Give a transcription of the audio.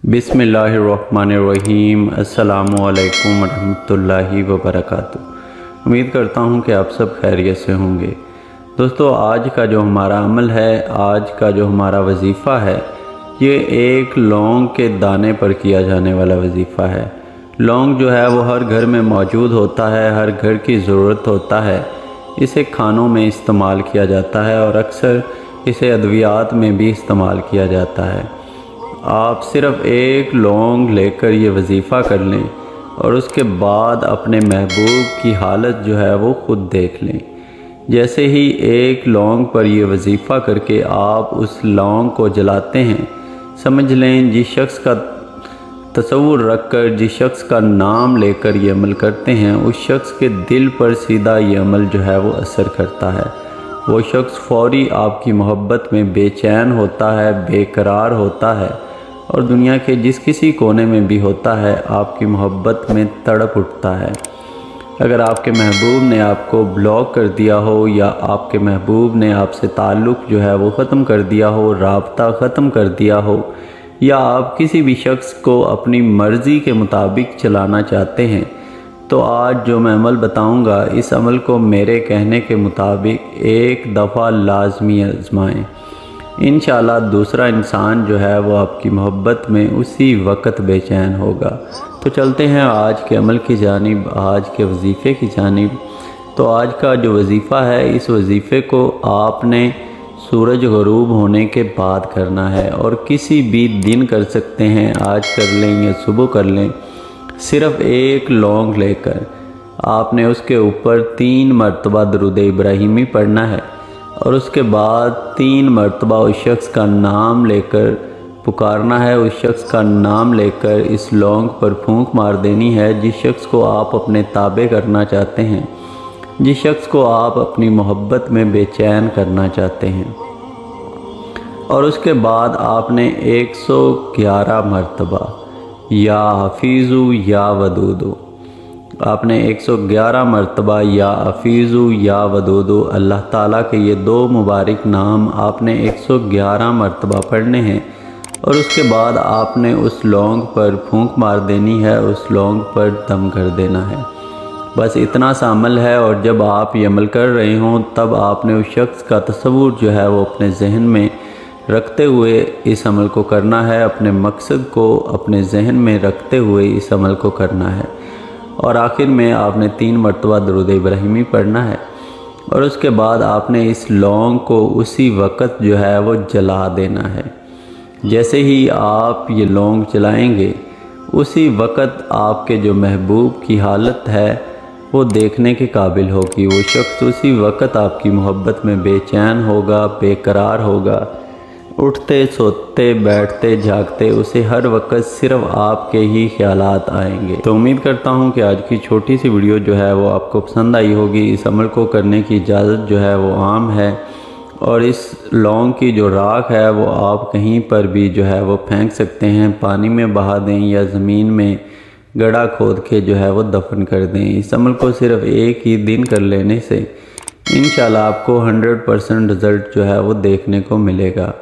बिस्मिल्लाहिर्रहमानिर्रहीम। अस्सलामुअलैकुम वरहमतुल्लाहि वबरकातुहू। उम्मीद करता हूँ कि आप सब खैरियत से होंगे। दोस्तों, आज का जो हमारा अमल है, आज का जो हमारा वजीफ़ा है, ये एक लौंग के दाने पर किया जाने वाला वजीफ़ा है। लौंग जो है वो हर घर में मौजूद होता है, हर घर की ज़रूरत होता है। इसे खानों में इस्तेमाल किया जाता है और अक्सर इसे अद्वियात में भी इस्तेमाल किया जाता है। आप सिर्फ़ एक लौंग लेकर ये वजीफ़ा कर लें और उसके बाद अपने महबूब की हालत जो है वो ख़ुद देख लें। जैसे ही एक लौंग पर ये वजीफ़ा करके आप उस लौंग को जलाते हैं, समझ लें जिस शख्स का तसव्वुर रख कर, जिस शख्स का नाम लेकर ये अमल करते हैं, उस शख्स के दिल पर सीधा ये अमल जो है वो असर करता है। वो शख्स फ़ौरी आपकी मोहब्बत में बेचैन होता है, बेकरार होता है और दुनिया के जिस किसी कोने में भी होता है, आपकी मोहब्बत में तड़प उठता है। अगर आपके महबूब ने आपको ब्लॉक कर दिया हो या आपके महबूब ने आपसे ताल्लुक़ जो है वो ख़त्म कर दिया हो, राब्ता ख़त्म कर दिया हो, या आप किसी भी शख्स को अपनी मर्ज़ी के मुताबिक चलाना चाहते हैं, तो आज जो मैं अमल बताऊंगा, इस अमल को मेरे कहने के मुताबिक एक दफ़ा लाजमी आज़माएं। इंशाअल्लाह दूसरा इंसान जो है वो आपकी मोहब्बत में उसी वक़्त बेचैन होगा। तो चलते हैं आज के अमल की जानिब, आज के वजीफ़े की जानिब। तो आज का जो वजीफ़ा है, इस वजीफ़े को आपने सूरज ग़रूब होने के बाद करना है और किसी भी दिन कर सकते हैं, आज कर लें या सुबह कर लें। सिर्फ़ एक लौंग लेकर आपने उसके ऊपर 3 मरतबा दरूद इब्राहिमी पढ़ना है और उसके बाद 3 मरतबा उस शख्स का नाम लेकर पुकारना है। उस शख्स का नाम लेकर इस लौंग पर फूंक मार देनी है, जिस शख्स को आप अपने ताबे करना चाहते हैं, जिस शख्स को आप अपनी मोहब्बत में बेचैन करना चाहते हैं। और उसके बाद आपने 111 मरतबा या हफीज़ु या वदूदु, आपने 111 मरतबा या हफीज़ु या वदूदु, अल्लाह ताला के ये 2 मुबारक नाम आपने 111 मरतबा पढ़ने हैं। और उसके बाद आपने उस लौंग पर फूंक मार देनी है, उस लौंग पर दम कर देना है। बस इतना सा अमल है। और जब आप ये अमल कर रहे हों, तब आपने उस शख्स का तसव्वुर जो है वो अपने जहन में रखते हुए इस अमल को करना है, अपने मकसद को अपने जहन में रखते हुए इस अमल को करना है। और आखिर में आपने 3 मरतबा दरूद इब्राहिमी पढ़ना है और उसके बाद आपने इस लौंग को उसी वक़्त जो है वो जला देना है। जैसे ही आप ये लौंग जलाएंगे, उसी वक़्त आपके जो महबूब की हालत है वो देखने के काबिल होगी। वो शख्स उसी वक़्त आपकी मोहब्बत में बेचैन होगा, बेकरार होगा। उठते, सोते, बैठते, जागते उसे हर वक्त सिर्फ आपके ही ख्यालात आएंगे। तो उम्मीद करता हूँ कि आज की छोटी सी वीडियो जो है वो आपको पसंद आई होगी। इस अमल को करने की इजाज़त जो है वो आम है और इस लौंग की जो राख है वो आप कहीं पर भी जो है वो फेंक सकते हैं, पानी में बहा दें या ज़मीन में गड्ढा खोद के जो है वो दफन कर दें। इस अमल को सिर्फ एक ही दिन कर लेने से इंशाल्लाह आपको 100% रिज़ल्ट जो है वो देखने को मिलेगा।